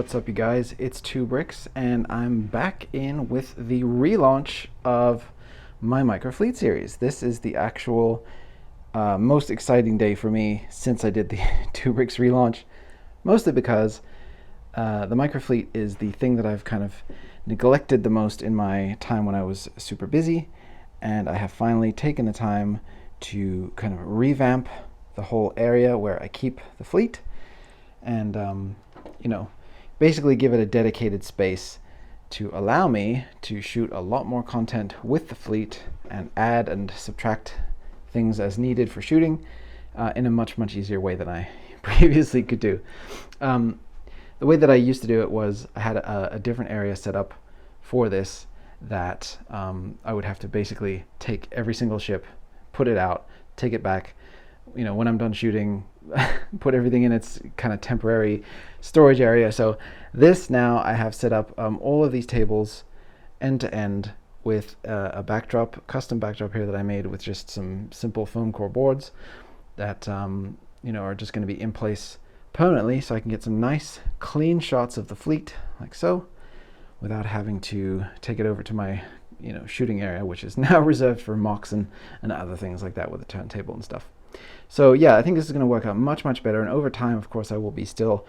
what's up you guys? It's 2Bricks and I'm back in with the relaunch of my Microfleet series. This is the actual most exciting day for me since I did the 2Bricks relaunch, mostly because the Microfleet is the thing that I've kind of neglected the most in my time when I was super busy, and I have finally taken the time to kind of revamp the whole area where I keep the fleet and you know, basically give it a dedicated space to allow me to shoot a lot more content with the fleet and add and subtract things as needed for shooting in a much easier way than I previously could do. The way that I used to do it was I had a different area set up for this that I would have to basically take every single ship, put it out, take it back, you know, when I'm done shooting, put everything in its kind of temporary storage area. So this now I have set up all of these tables end to end with a backdrop, custom backdrop here that I made with just some simple foam core boards that you know, are just going to be in place permanently, so I can get some nice clean shots of the fleet like so, without having to take it over to my shooting area, which is now reserved for mocks and other things like that with a turntable and stuff. So yeah, I think this is going to work out much better, and over time, of course, I will be still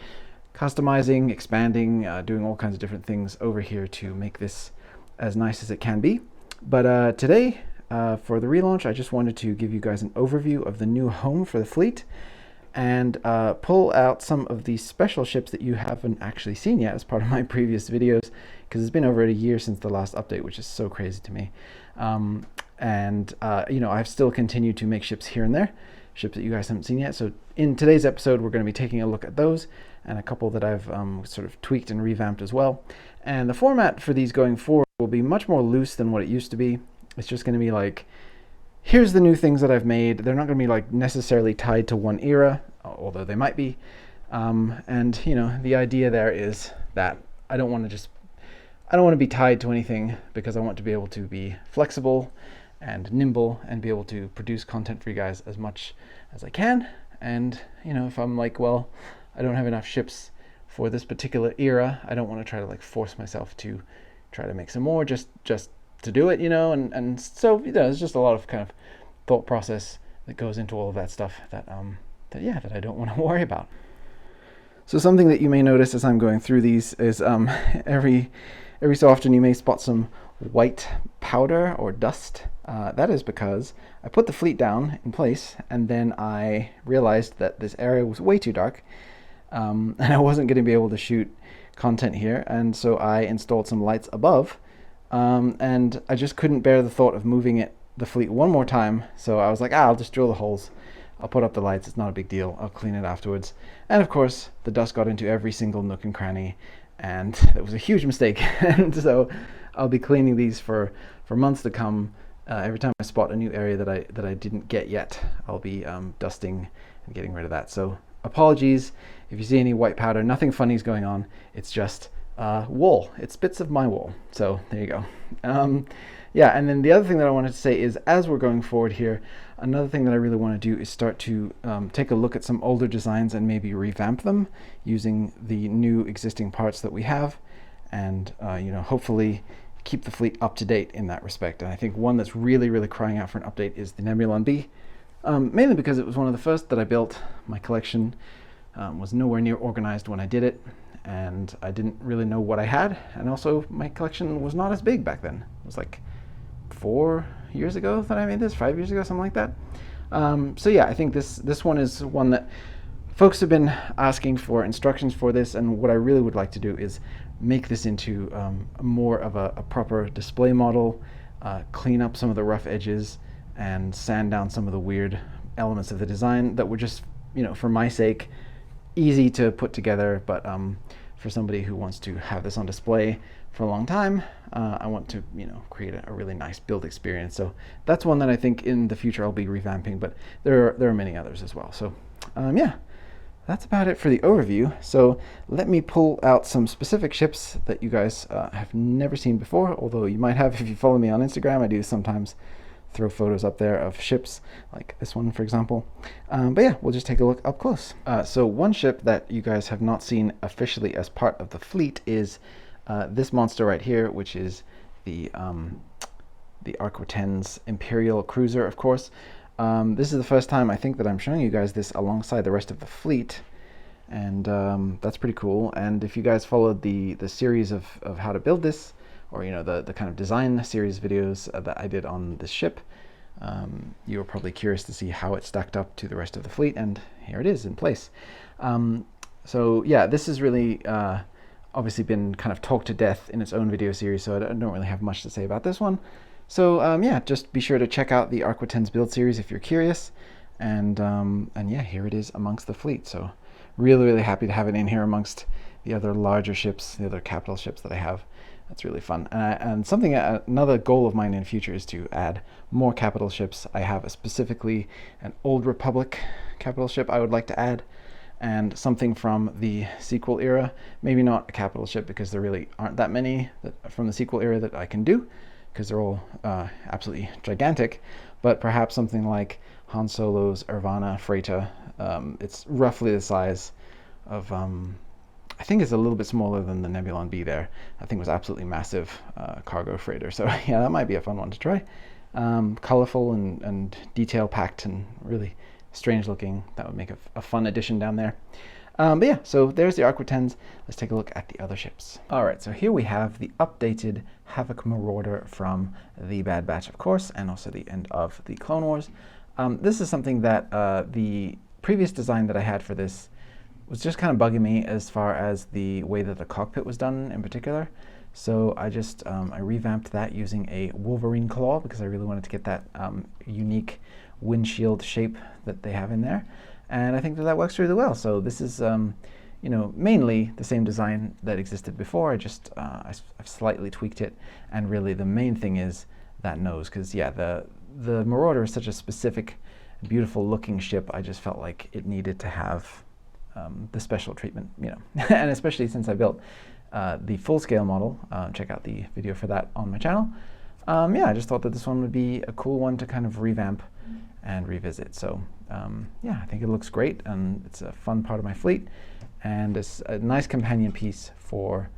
customizing, expanding, doing all kinds of different things over here to make this as nice as it can be. But today, for the relaunch, I just wanted to give you guys an overview of the new home for the fleet and pull out some of the special ships that you haven't actually seen yet as part of my previous videos, because it's been over a year since the last update, which is so crazy to me. You know, I've still continued to make ships here and there, ships that you guys haven't seen yet. So in today's episode, we're going to be taking a look at those and a couple that I've sort of tweaked and revamped as well. And the format for these going forward will be much more loose than what it used to be. It's just going to be like, here's the new things that I've made. They're not going to be like necessarily tied to one era, although they might be. And you know, the idea there is that I don't want to be tied to anything, because I want to be able to be flexible and nimble and be able to produce content for you guys as much as I can. And you know, if I'm like, well, I don't have enough ships for this particular era, I don't want to try to like force myself to try to make some more just to do it, you know. And so, you know, there's just a lot of kind of thought process that goes into all of that stuff that that I don't want to worry about. So something that you may notice as I'm going through these is every so often you may spot some white powder or dust. That is because I put the fleet down in place and then I realized that this area was way too dark, and I wasn't going to be able to shoot content here, and so I installed some lights above, and I just couldn't bear the thought of moving the fleet one more time. So I was like, I'll just drill the holes, I'll put up the lights, it's not a big deal, I'll clean it afterwards. And of course the dust got into every single nook and cranny, and it was a huge mistake. And so I'll be cleaning these for months to come. Every time I spot a new area that I didn't get yet, I'll be dusting and getting rid of that. So apologies if you see any white powder. Nothing funny is going on, it's just wool. It's bits of my wool. So there you go. Yeah, and then the other thing that I wanted to say is, as we're going forward here, another thing that I really want to do is start to take a look at some older designs and maybe revamp them using the new existing parts that we have, and you know, hopefully keep the fleet up to date in that respect. And I think one that's really crying out for an update is the Nebulon B, mainly because it was one of the first that I built. My collection was nowhere near organized when I did it, and I didn't really know what I had, and also my collection was not as big back then. It was like 4 years ago that I made this, 5 years ago, something like that. So yeah, I think this one is one that folks have been asking for instructions for this, and what I really would like to do is make this into more of a proper display model, clean up some of the rough edges, and sand down some of the weird elements of the design that were just, you know, for my sake, easy to put together, but for somebody who wants to have this on display for a long time, I want to, you know, create a really nice build experience. So that's one that I think in the future I'll be revamping, but there are many others as well. So yeah, that's about it for the overview. So let me pull out some specific ships that you guys have never seen before, although you might have if you follow me on Instagram. I do sometimes throw photos up there of ships like this one, for example. But yeah, we'll just take a look up close. So one ship that you guys have not seen officially as part of the fleet is this monster right here, which is the Arc 10's Imperial cruiser, of course. This is the first time I think that I'm showing you guys this alongside the rest of the fleet, and that's pretty cool. And if you guys followed the series of how to build this, or the kind of design series videos that I did on this ship, you were probably curious to see how it stacked up to the rest of the fleet, and here it is in place. So yeah, this has really obviously been kind of talked to death in its own video series, so I don't really have much to say about this one. So yeah, just be sure to check out the Arc 10's build series if you're curious, and yeah, here it is amongst the fleet. So really happy to have it in here amongst the other larger ships, the other capital ships that I have. That's really fun. And another goal of mine in the future is to add more capital ships. I have specifically an Old Republic capital ship I would like to add, and something from the sequel era. Maybe not a capital ship, because there really aren't that many from the sequel era that I can do, because they're all absolutely gigantic. But perhaps something like Han Solo's Irvana freighter. It's roughly the size of I think it's a little bit smaller than the Nebulon B there. I think it was absolutely massive cargo freighter. So yeah, that might be a fun one to try. Colorful and detail packed and really strange looking. That would make a fun addition down there. But yeah, so there's the Arc 10s. Let's take a look at the other ships. All right, so here we have the updated Havoc Marauder from the Bad Batch, of course, and also the end of the Clone Wars. This is something that the previous design that I had for this was just kind of bugging me as far as the way that the cockpit was done in particular. So I just I revamped that using a Wolverine claw, because I really wanted to get that unique windshield shape that they have in there, and I think that works really well. So this is mainly the same design that existed before. I've slightly tweaked it, and really the main thing is that nose, because yeah, the Marauder is such a specific, beautiful looking ship. I just felt like it needed to have the special treatment, and especially since I built the full-scale model. Check out the video for that on my channel. Yeah, I just thought that this one would be a cool one to kind of revamp and revisit. So yeah, I think it looks great, and it's a fun part of my fleet, and it's a nice companion piece for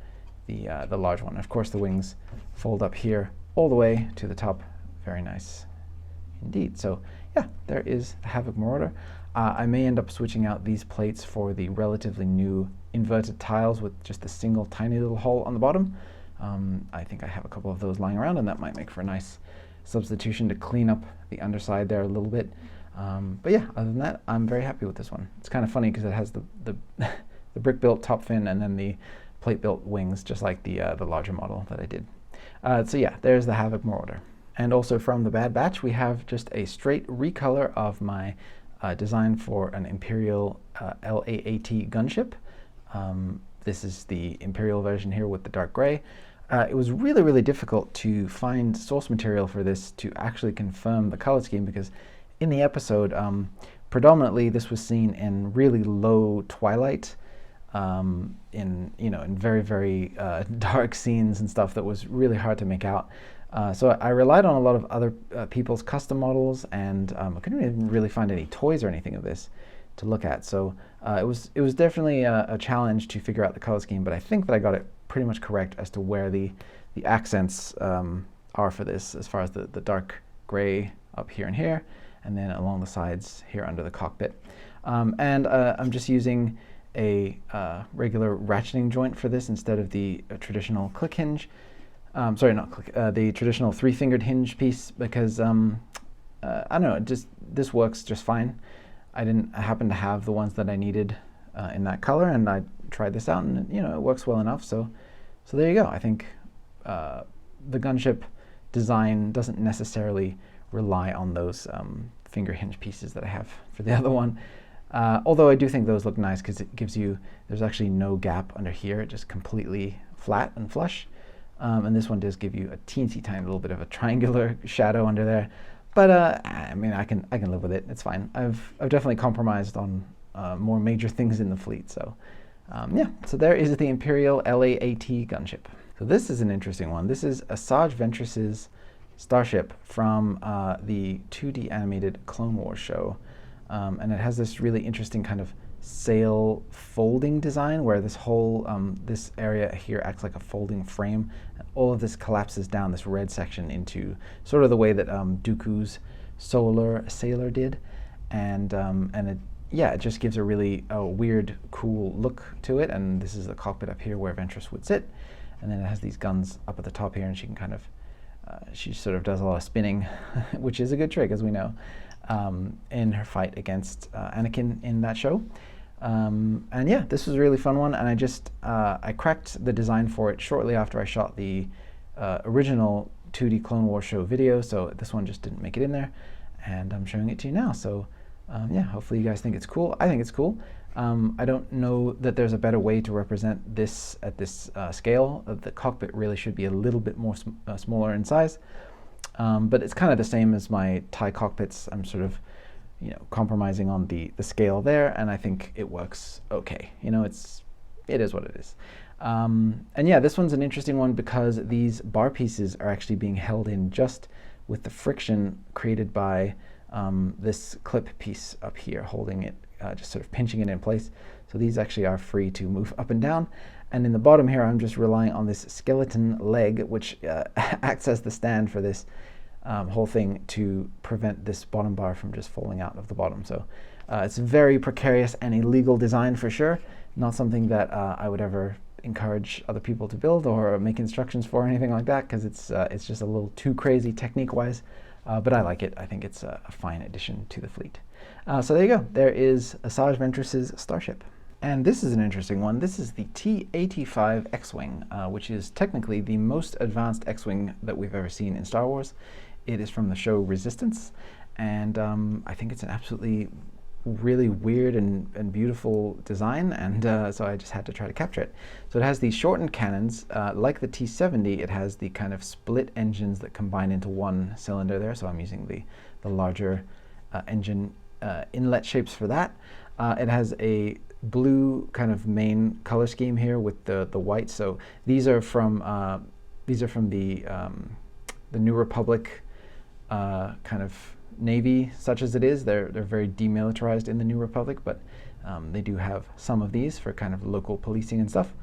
the large one. Of course, the wings fold up here all the way to the top. Very nice indeed. So yeah, there is the Havoc Marauder. I may end up switching out these plates for the relatively new inverted tiles with just a single tiny little hole on the bottom. I think I have a couple of those lying around, and that might make for a nice substitution to clean up the underside there a little bit. But yeah, other than that, I'm very happy with this one. It's kind of funny because it has the brick-built top fin and then the plate-built wings, just like the larger model that I did. So yeah, there's the Havoc Marauder. And also from the Bad Batch, we have just a straight recolor of my design for an Imperial Laat gunship. This is the Imperial version here with the dark gray. It was really difficult to find source material for this to actually confirm the color scheme, because in the episode, predominantly this was seen in really low twilight, in very dark scenes and stuff that was really hard to make out. So I relied on a lot of other people's custom models, and I couldn't even really find any toys or anything of this to look at. So it was definitely a challenge to figure out the color scheme, but I think that I got it pretty much correct as to where the accents are for this, as far as the dark gray up here and here, and then along the sides here under the cockpit. And I'm just using a regular ratcheting joint for this instead of the traditional click hinge. Sorry, not click, the traditional three-fingered hinge piece, because I don't know, this works just fine. I happen to have the ones that I needed in that color, and I tried this out, and it works well enough. So there you go. I think the gunship design doesn't necessarily rely on those finger hinge pieces that I have for the other one. Although I do think those look nice, because it gives you, there's actually no gap under here, just completely flat and flush. And this one does give you a teensy tiny little bit of a triangular shadow under there. But I mean, I can live with it. It's fine. I've definitely compromised on more major things in the fleet. So yeah, so there is the Imperial Laat gunship. So this is an interesting one. This is Asajj Ventress's Starship from the 2D animated Clone Wars show. And it has this really interesting kind of sail folding design where this whole, this area here acts like a folding frame. And all of this collapses down this red section into sort of the way that Dooku's Solar Sailor did. And it just gives a really weird, cool look to it. And this is the cockpit up here where Ventress would sit. And then it has these guns up at the top here, and she can kind of, she sort of does a lot of spinning, which is a good trick, as we know, in her fight against Anakin in that show. And yeah, this was a really fun one, and I cracked the design for it shortly after I shot the original 2D Clone Wars show video, so this one just didn't make it in there, and I'm showing it to you now. So yeah, hopefully you guys think it's cool. I think it's cool. I don't know that there's a better way to represent this at this scale. The cockpit really should be a little bit more smaller in size, but it's kind of the same as my TIE cockpits. I'm sort of, compromising on the scale there, and I think it works okay. It is what it is. And yeah, this one's an interesting one because these bar pieces are actually being held in just with the friction created by this clip piece up here, holding it, just sort of pinching it in place. So these actually are free to move up and down. And in the bottom here, I'm just relying on this skeleton leg, which acts as the stand for this whole thing to prevent this bottom bar from just falling out of the bottom. So it's a very precarious and illegal design for sure. Not something that I would ever encourage other people to build or make instructions for or anything like that, because it's just a little too crazy technique-wise. But I like it. I think it's a fine addition to the fleet. So there you go. There is Asajj Ventress's Starship. And this is an interesting one. This is the T85 XWing, which is technically the most advanced X-Wing that we've ever seen in Star Wars. It is from the show Resistance, and I think it's an absolutely really weird and beautiful design, and so I just had to try to capture it. So it has these shortened cannons. Like the T70, it has the kind of split engines that combine into one cylinder there, so I'm using the larger engine inlet shapes for that. It has a blue kind of main color scheme here with the white. So these are from the New Republic kind of Navy, such as it is. They're very demilitarized in the New Republic, but they do have some of these for kind of local policing and stuff.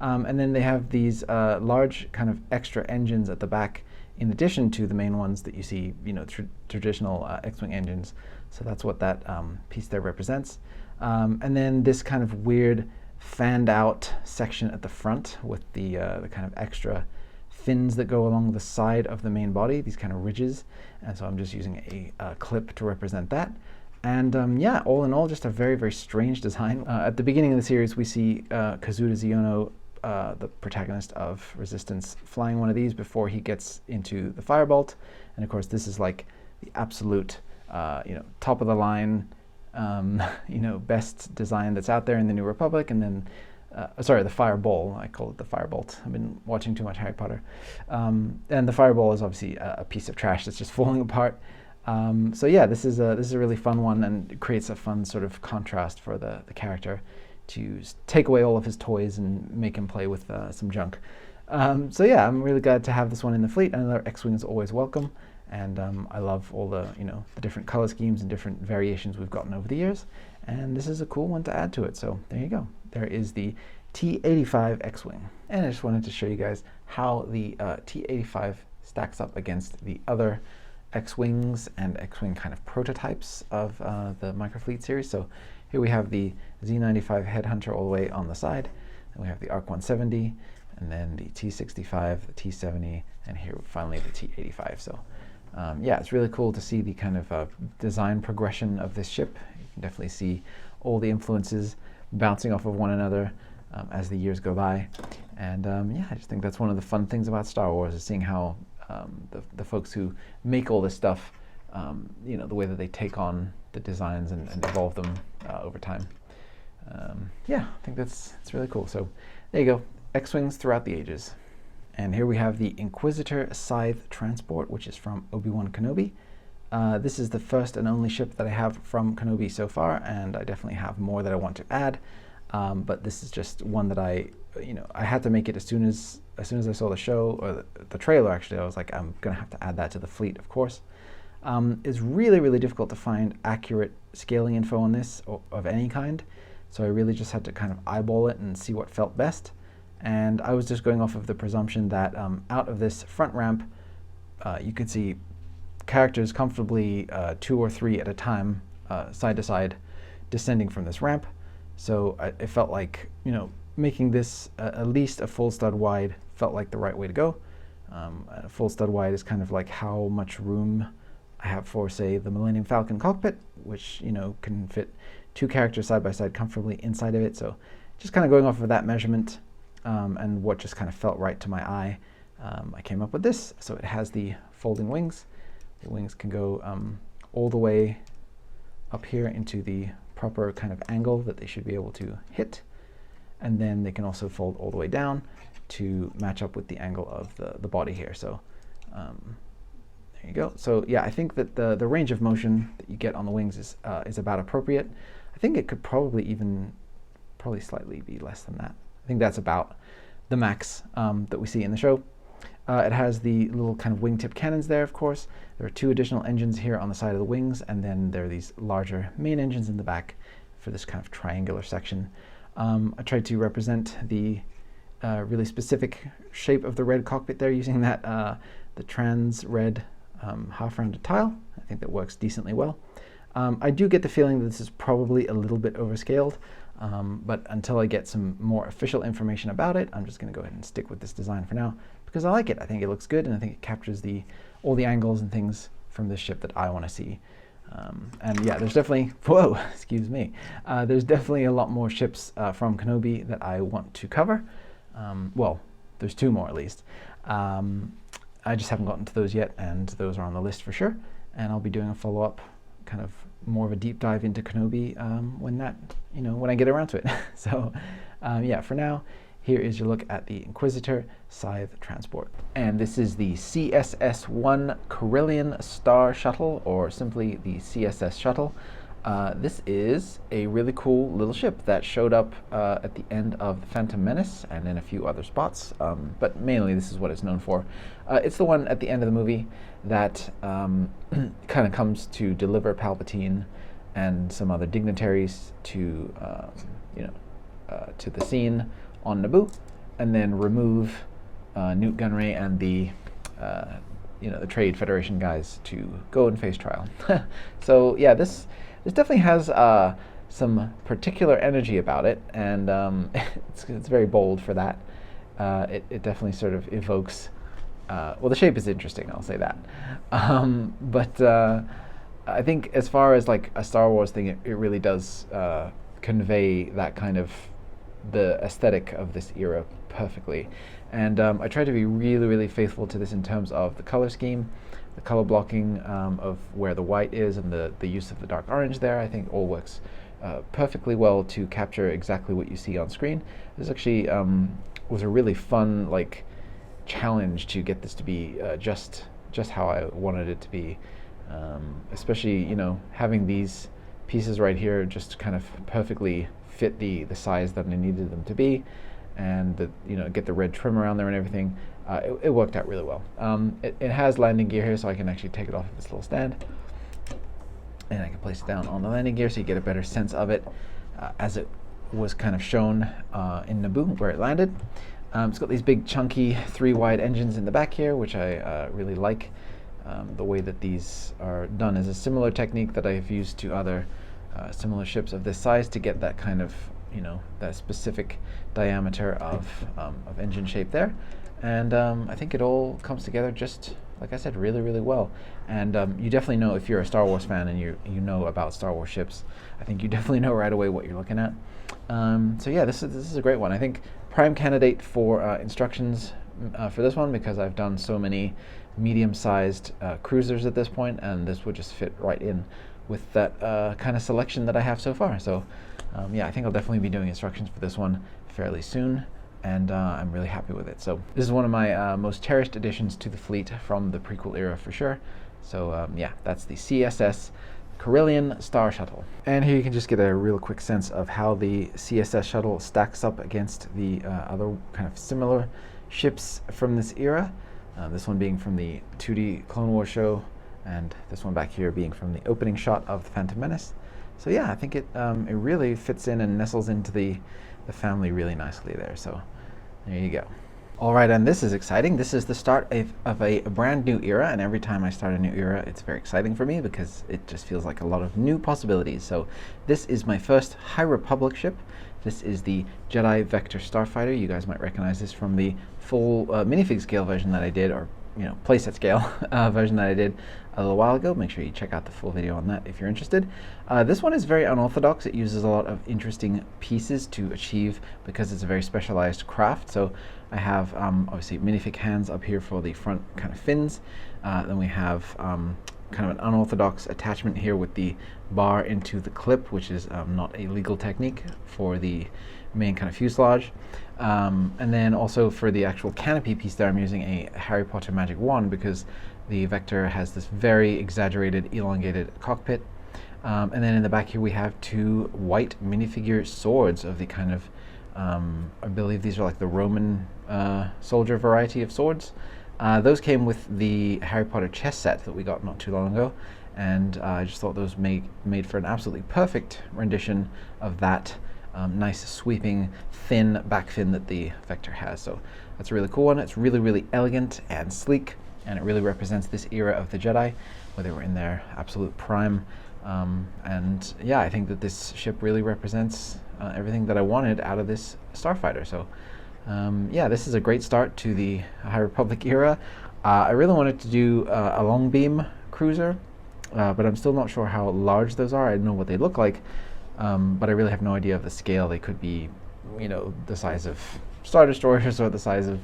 And then they have these large kind of extra engines at the back, in addition to the main ones that you see, traditional X-Wing engines. So that's what that piece there represents. And then this kind of weird fanned out section at the front with the kind of extra fins that go along the side of the main body, these kind of ridges. And so I'm just using a clip to represent that. And yeah, all in all, just a very, very strange design. At the beginning of the series, we see Kazuda Xiono, the protagonist of Resistance, flying one of these before he gets into the Firebolt. And of course, this is like the absolute, top of the line, best design that's out there in the New Republic. And then, sorry, the Fireball. I call it the Firebolt. I've been watching too much Harry Potter. And the Fireball is obviously a piece of trash that's just falling apart. So yeah, this is a really fun one, and it creates a fun sort of contrast for the character to take away all of his toys and make him play with some junk. So yeah, I'm really glad to have this one in the fleet. Another X-Wing is always welcome, and I love all the the different color schemes and different variations we've gotten over the years. And this is a cool one to add to it. So there you go. There is the T85 X-Wing, and I just wanted to show you guys how the T85 stacks up against the other X-Wings and X-Wing kind of prototypes of the Microfleet series. So here we have the Z95 Headhunter all the way on the side, and we have the ARC 170, and then the T65, the T70, and here finally the T85. So yeah, it's really cool to see the kind of design progression of this ship. You can definitely see all the influences bouncing off of one another as the years go by. And yeah, I just think that's one of the fun things about Star Wars, is seeing how the folks who make all this stuff, the way that they take on the designs and evolve them over time. Yeah, I think it's really cool. So there you go, X-Wings throughout the ages. And here we have the Inquisitor Scythe Transport, which is from Obi-Wan Kenobi. This is the first and only ship that I have from Kenobi so far, and I definitely have more that I want to add. but this is just one that I had to make it as soon as I saw the show, or the trailer actually. I was like, I'm gonna have to add that to the fleet, of course. It's really, really difficult to find accurate scaling info on this, of any kind, so I really just had to kind of eyeball it and see what felt best. And I was just going off of the presumption that out of this front ramp, you could see characters comfortably 2 or 3 at a time, side to side, descending from this ramp. So it felt like, making this at least a full stud wide felt like the right way to go. A full stud wide is kind of like how much room I have for, say, the Millennium Falcon cockpit, which can fit 2 characters side by side comfortably inside of it. So just kind of going off of that measurement and what just kind of felt right to my eye, I came up with this. So it has the folding wings. The wings can go all the way up here into the proper kind of angle that they should be able to hit, and then they can also fold all the way down to match up with the angle of the body here. So there you go. So yeah, I think that the range of motion that you get on the wings is about appropriate. I think it could probably slightly be less than that. I think that's about the max that we see in the show. It has the little kind of wingtip cannons there, of course. There are 2 additional engines here on the side of the wings, and then there are these larger main engines in the back for this kind of triangular section. I tried to represent the really specific shape of the red cockpit there using that the trans red half-rounded tile. I think that works decently well. I do get the feeling that this is probably a little bit overscaled, but until I get some more official information about it, I'm just going to go ahead and stick with this design for now, because I like it. I think it looks good, and I think it captures all the angles and things from this ship that I want to see. And yeah, there's definitely, whoa, excuse me, there's definitely a lot more ships from Kenobi that I want to cover. Well, there's 2 more at least. I just haven't gotten to those yet, and those are on the list for sure. And I'll be doing a follow-up, kind of more of a deep dive into Kenobi when I get around to it. So yeah, for now, here is your look at the Inquisitor Scythe Transport. And this is the CSS-1 Corellian Star Shuttle, or simply the CSS Shuttle. This is a really cool little ship that showed up at the end of The Phantom Menace and in a few other spots, but mainly this is what it's known for. It's the one at the end of the movie that kind of comes to deliver Palpatine and some other dignitaries to the scene on Naboo, and then remove Newt Gunray and the Trade Federation guys to go and face trial. So yeah, this definitely has some particular energy about it, and it's very bold for that. It definitely sort of evokes. Well, the shape is interesting, I'll say that. But I think as far as like a Star Wars thing, it really does convey that kind of the aesthetic of this era perfectly. And I try to be really, really faithful to this in terms of the color scheme, the color blocking of where the white is, and the use of the dark orange there. I think all works perfectly well to capture exactly what you see on screen. This actually was a really fun challenge to get this to be just how I wanted it to be, especially having these pieces right here just kind of perfectly fit the size that I needed them to be, and get the red trim around there and everything. It worked out really well. It has landing gear here, so I can actually take it off of this little stand, and I can place it down on the landing gear so you get a better sense of it as it was kind of shown in Naboo where it landed. It's got these big chunky 3-wide engines in the back here, which I really like. The way that these are done is a similar technique that I've used to other similar ships of this size to get that kind of that specific diameter of engine shape there. And I think it all comes together just like I said, really, really well. And you definitely know, if you're a Star Wars fan and you know about Star Wars ships, I think you definitely know right away what you're looking at. So yeah, this is a great one. I think prime candidate for instructions for this one, because I've done so many medium-sized cruisers at this point, and this would just fit right in with that kind of selection that I have so far. So yeah, I think I'll definitely be doing instructions for this one fairly soon, and I'm really happy with it. So this is one of my most cherished additions to the fleet from the prequel era for sure. So yeah, that's the CSS Corellian Star Shuttle. And here you can just get a real quick sense of how the CSS Shuttle stacks up against the other kind of similar ships from this era. This one being from the 2D Clone Wars show, and this one back here being from the opening shot of the Phantom Menace. So yeah, I think it really fits in and nestles into the family really nicely there. So there you go. All right, and this is exciting. This is the start of a brand new era, and every time I start a new era, it's very exciting for me because it just feels like a lot of new possibilities. So this is my first High Republic ship. This is the Jedi Vector Starfighter. You guys might recognize this from the full minifig scale version that I did, or playset scale version that I did a little while ago. Make sure you check out the full video on that if you're interested. This one is very unorthodox. It uses a lot of interesting pieces to achieve, because it's a very specialized craft. So I have obviously minifig hands up here for the front kind of fins. Then we have kind of an unorthodox attachment here with the bar into the clip, which is not a legal technique for the main kind of fuselage. And then also for the actual canopy piece there, I'm using a Harry Potter magic wand because the Vector has this very exaggerated, elongated cockpit. And then in the back here we have two white minifigure swords of the kind of, I believe these are like the Roman soldier variety of swords. Those came with the Harry Potter chess set that we got not too long ago, and I just thought those made for an absolutely perfect rendition of that nice sweeping thin back fin that the Vector has. So that's a really cool one. It's really, really elegant and sleek, and it really represents this era of the Jedi, where they were in their absolute prime. And yeah, I think that this ship really represents everything that I wanted out of this starfighter. So yeah, this is a great start to the High Republic era. I really wanted to do a long beam cruiser, but I'm still not sure how large those are. I don't know what they look like, but I really have no idea of the scale. They could be, the size of Star Destroyers or the size of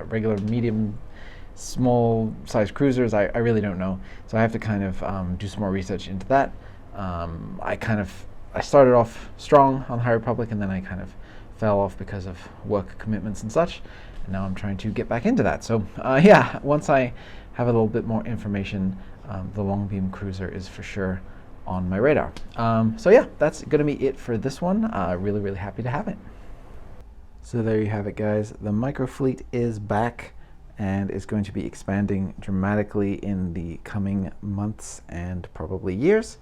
regular medium, small size cruisers. I really don't know. So I have to kind of do some more research into that. I started off strong on High Republic, and then I kind of fell off because of work commitments and such, and now I'm trying to get back into that. So yeah, once I have a little bit more information, the long beam cruiser is for sure on my radar. So yeah, that's gonna be it for this one. Really, really happy to have it. So there you have it, guys. The microfleet is back and is going to be expanding dramatically in the coming months and probably years.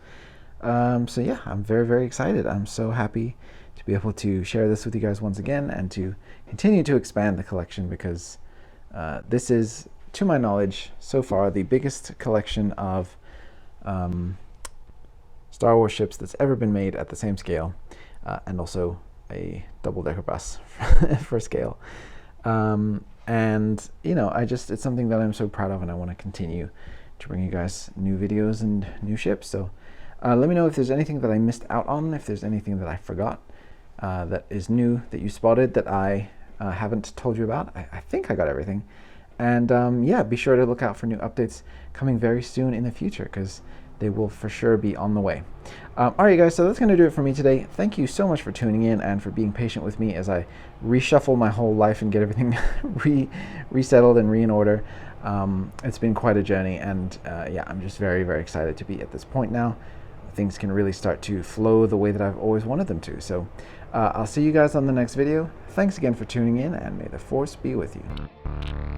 So yeah, I'm very, very excited. I'm so happy to be able to share this with you guys once again and to continue to expand the collection, because this is, to my knowledge, so far the biggest collection of Star Wars ships that's ever been made at the same scale, and also a double-decker bus for scale. And it's something that I'm so proud of, and I want to continue to bring you guys new videos and new ships. So let me know if there's anything that I missed out on, if there's anything that I forgot that is new that you spotted that I haven't told you about. I think I got everything. And yeah, be sure to look out for new updates coming very soon in the future, because they will for sure be on the way. All right, guys, so that's going to do it for me today. Thank you so much for tuning in and for being patient with me as I reshuffle my whole life and get everything resettled and in order. It's been quite a journey, and yeah, I'm just very, very excited to be at this point now. Things can really start to flow the way that I've always wanted them to. So I'll see you guys on the next video. Thanks again for tuning in, and may the Force be with you.